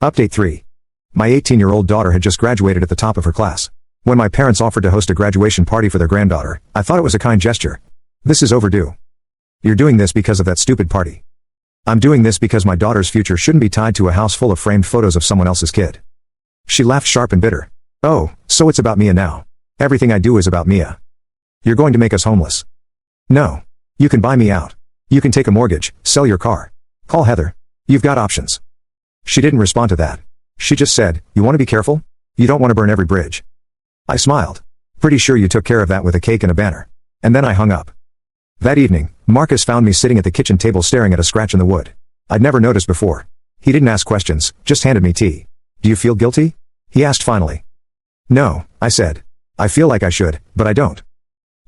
Update 3. My 18-year-old daughter had just graduated at the top of her class. When my parents offered to host a graduation party for their granddaughter, I thought it was a kind gesture. This is overdue. You're doing this because of that stupid party. I'm doing this because my daughter's future shouldn't be tied to a house full of framed photos of someone else's kid. She laughed sharp and bitter. Oh, so it's about Mia now. Everything I do is about Mia. You're going to make us homeless. No. You can buy me out. You can take a mortgage, sell your car. Call Heather. You've got options. She didn't respond to that. She just said, you want to be careful? You don't want to burn every bridge. I smiled. Pretty sure you took care of that with a cake and a banner. And then I hung up. That evening, Marcus found me sitting at the kitchen table staring at a scratch in the wood. I'd never noticed before. He didn't ask questions, just handed me tea. Do you feel guilty? He asked finally. No, I said. I feel like I should, but I don't.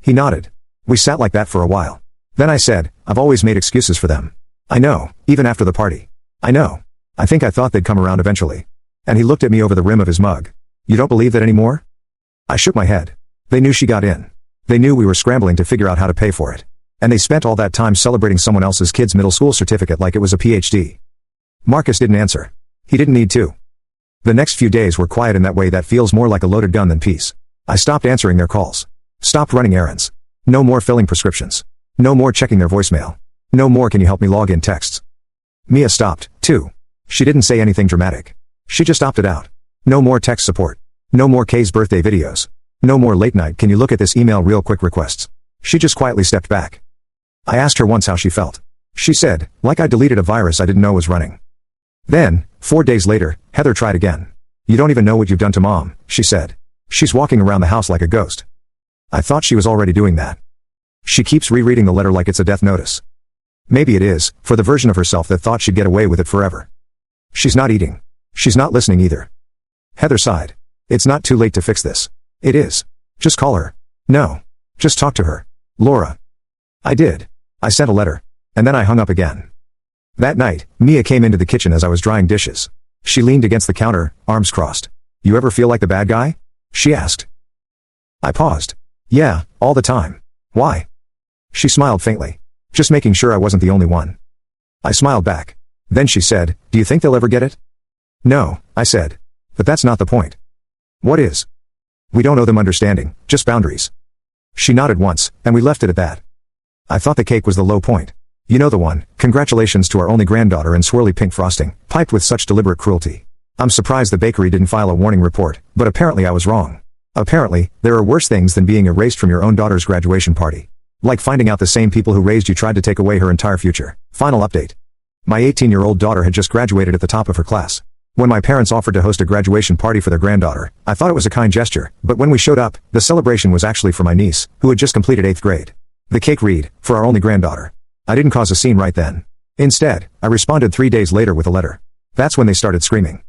He nodded. We sat like that for a while. Then I said, I've always made excuses for them. I know, even after the party. I know. I think I thought they'd come around eventually. And he looked at me over the rim of his mug. You don't believe that anymore? I shook my head. They knew she got in. They knew we were scrambling to figure out how to pay for it. And they spent all that time celebrating someone else's kid's middle school certificate like it was a PhD. Marcus didn't answer. He didn't need to. The next few days were quiet in that way that feels more like a loaded gun than peace. I stopped answering their calls. Stopped running errands. No more filling prescriptions. No more checking their voicemail. No more can you help me log in texts. Mia stopped, too. She didn't say anything dramatic. She just opted out. No more text support. No more Kay's birthday videos. No more late night can you look at this email real quick requests. She just quietly stepped back. I asked her once how she felt. She said, like I deleted a virus I didn't know was running. Then, 4 days later, Heather tried again. You don't even know what you've done to Mom, she said. She's walking around the house like a ghost. I thought she was already doing that. She keeps rereading the letter like it's a death notice. Maybe it is, for the version of herself that thought she'd get away with it forever. She's not eating. She's not listening either. Heather sighed. It's not too late to fix this. It is. Just call her. No. Just talk to her. Laura. I did. I sent a letter. And then I hung up again. That night, Mia came into the kitchen as I was drying dishes. She leaned against the counter, arms crossed. You ever feel like the bad guy? She asked. I paused. Yeah, all the time. Why? She smiled faintly. Just making sure I wasn't the only one. I smiled back. Then she said, do you think they'll ever get it? No, I said. But that's not the point. What is? We don't owe them understanding, just boundaries. She nodded once, and we left it at that. I thought the cake was the low point. You know the one, congratulations to our only granddaughter and swirly pink frosting, piped with such deliberate cruelty. I'm surprised the bakery didn't file a warning report, but apparently I was wrong. Apparently, there are worse things than being erased from your own daughter's graduation party. Like finding out the same people who raised you tried to take away her entire future. Final update. My 18-year-old daughter had just graduated at the top of her class. When my parents offered to host a graduation party for their granddaughter, I thought it was a kind gesture, but when we showed up, the celebration was actually for my niece, who had just completed 8th grade. The cake read, for our only granddaughter. I didn't cause a scene right then. Instead, I responded 3 days later with a letter. That's when they started screaming.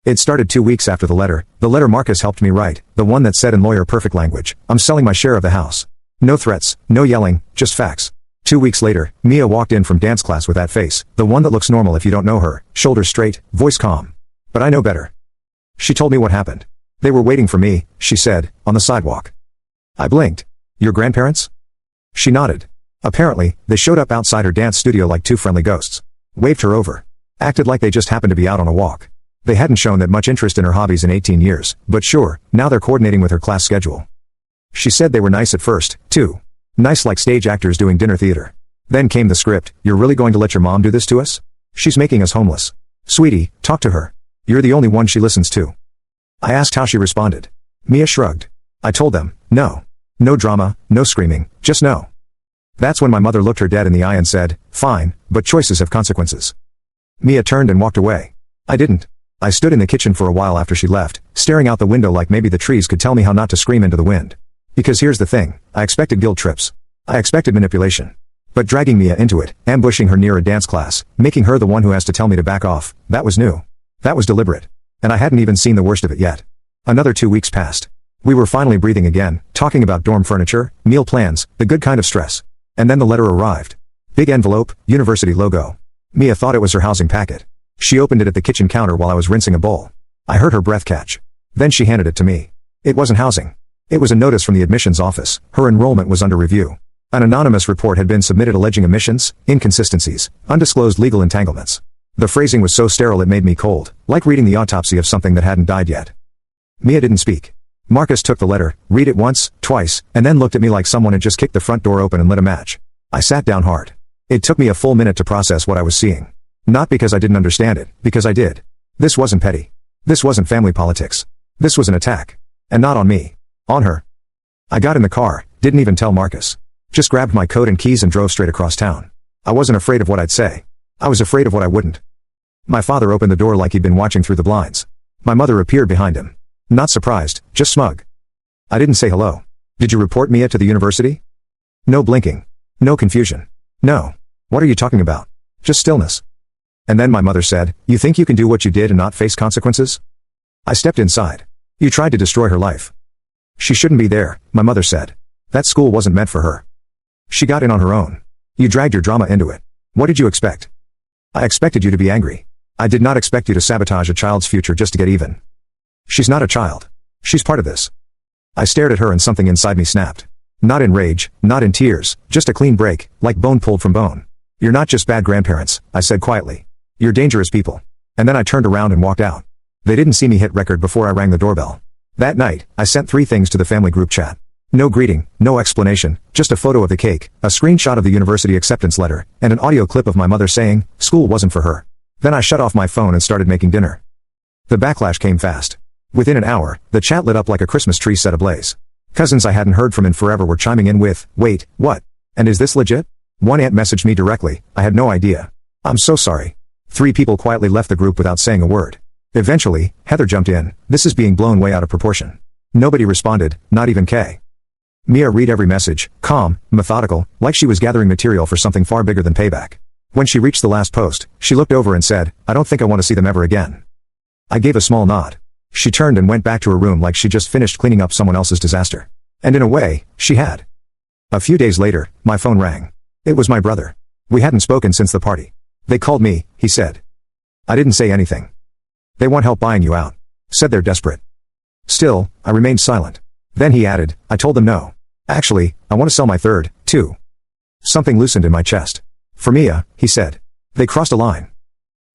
It started 2 weeks after the letter Marcus helped me write, the one that said in lawyer perfect language, I'm selling my share of the house. No threats, no yelling, just facts. 2 weeks later, Mia walked in from dance class with that face, the one that looks normal if you don't know her, shoulders straight, voice calm. But I know better. She told me what happened. They were waiting for me, she said, on the sidewalk. I blinked. Your grandparents? She nodded. Apparently, they showed up outside her dance studio like two friendly ghosts. Waved her over. Acted like they just happened to be out on a walk. They hadn't shown that much interest in her hobbies in 18 years, but sure, now they're coordinating with her class schedule. She said they were nice at first, too. Nice like stage actors doing dinner theater. Then came the script, you're really going to let your mom do this to us? She's making us homeless. Sweetie, talk to her. You're the only one she listens to. I asked how she responded. Mia shrugged. I told them, no. No drama, no screaming, just no. That's when my mother looked her dead in the eye and said, fine, but choices have consequences. Mia turned and walked away. I didn't. I stood in the kitchen for a while after she left, staring out the window like maybe the trees could tell me how not to scream into the wind. Because here's the thing, I expected guilt trips. I expected manipulation. But dragging Mia into it, ambushing her near a dance class, making her the one who has to tell me to back off, that was new. That was deliberate. And I hadn't even seen the worst of it yet. Another 2 weeks passed. We were finally breathing again, talking about dorm furniture, meal plans, the good kind of stress. And then the letter arrived. Big envelope, university logo. Mia thought it was her housing packet. She opened it at the kitchen counter while I was rinsing a bowl. I heard her breath catch. Then she handed it to me. It wasn't housing. It was a notice from the admissions office. Her enrollment was under review. An anonymous report had been submitted alleging omissions, inconsistencies, undisclosed legal entanglements. The phrasing was so sterile it made me cold, like reading the autopsy of something that hadn't died yet. Mia didn't speak. Marcus took the letter, read it once, twice, and then looked at me like someone had just kicked the front door open and lit a match. I sat down hard. It took me a full minute to process what I was seeing. Not because I didn't understand it, because I did. This wasn't petty. This wasn't family politics. This was an attack. And not on me. On her. I got in the car, didn't even tell Marcus. Just grabbed my coat and keys and drove straight across town. I wasn't afraid of what I'd say. I was afraid of what I wouldn't. My father opened the door like he'd been watching through the blinds. My mother appeared behind him. Not surprised, just smug. I didn't say hello. Did you report Mia to the university? No blinking. No confusion. No. What are you talking about? Just stillness. And then my mother said, "You think you can do what you did and not face consequences?" I stepped inside. "You tried to destroy her life. She shouldn't be there," my mother said. "That school wasn't meant for her. She got in on her own. You dragged your drama into it. What did you expect?" "I expected you to be angry. I did not expect you to sabotage a child's future just to get even. She's not a child. She's part of this." I stared at her and something inside me snapped. Not in rage, not in tears, just a clean break, like bone pulled from bone. "You're not just bad grandparents," I said quietly. "You're dangerous people." And then I turned around and walked out. They didn't see me hit record before I rang the doorbell. That night, I sent 3 things to the family group chat. No greeting, no explanation, just a photo of the cake, a screenshot of the university acceptance letter, and an audio clip of my mother saying, school wasn't for her. Then I shut off my phone and started making dinner. The backlash came fast. Within an hour, the chat lit up like a Christmas tree set ablaze. Cousins I hadn't heard from in forever were chiming in with, "Wait, what? And is this legit?" One aunt messaged me directly, "I had no idea. I'm so sorry." 3 people quietly left the group without saying a word. Eventually, Heather jumped in, "This is being blown way out of proportion." Nobody responded, not even Kay. Mia read every message, calm, methodical, like she was gathering material for something far bigger than payback. When she reached the last post, she looked over and said, "I don't think I want to see them ever again." I gave a small nod. She turned and went back to her room like she just finished cleaning up someone else's disaster. And in a way, she had. A few days later, my phone rang. It was my brother. We hadn't spoken since the party. "They called me," he said. I didn't say anything. "They want help buying you out," said they're desperate. Still, I remained silent. Then he added, "I told them no. Actually, I want to sell my third, too." Something loosened in my chest. "For Mia," he said. They crossed a line.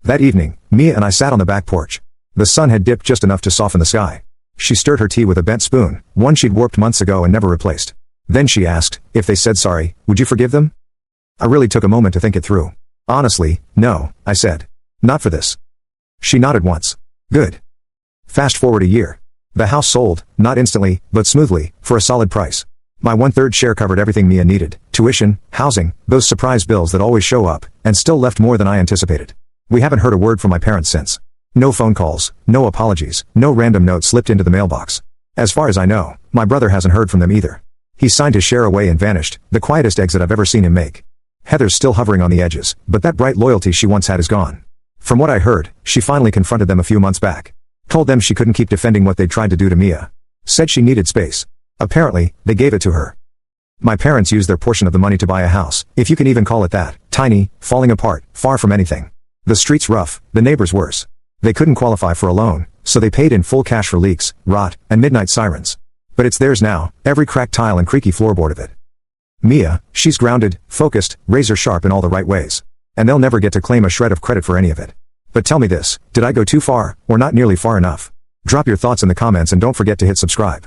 That evening, Mia and I sat on the back porch. The sun had dipped just enough to soften the sky. She stirred her tea with a bent spoon, one she'd warped months ago and never replaced. Then she asked, "If they said sorry, would you forgive them?" I really took a moment to think it through. "Honestly, no," I said. "Not for this." She nodded once. "Good." Fast forward a year. The house sold, not instantly, but smoothly, for a solid price. My 1/3 share covered everything Mia needed, tuition, housing, those surprise bills that always show up, and still left more than I anticipated. We haven't heard a word from my parents since. No phone calls, no apologies, no random note slipped into the mailbox. As far as I know, my brother hasn't heard from them either. He signed his share away and vanished, the quietest exit I've ever seen him make. Heather's still hovering on the edges, but that bright loyalty she once had is gone. From what I heard, she finally confronted them a few months back. Told them she couldn't keep defending what they'd tried to do to Mia. Said she needed space. Apparently, they gave it to her. My parents used their portion of the money to buy a house, if you can even call it that, tiny, falling apart, far from anything. The streets rough, the neighbors worse. They couldn't qualify for a loan, so they paid in full cash for leaks, rot, and midnight sirens. But it's theirs now, every cracked tile and creaky floorboard of it. Mia, she's grounded, focused, razor sharp in all the right ways. And they'll never get to claim a shred of credit for any of it. But tell me this, did I go too far, or not nearly far enough? Drop your thoughts in the comments and don't forget to hit subscribe.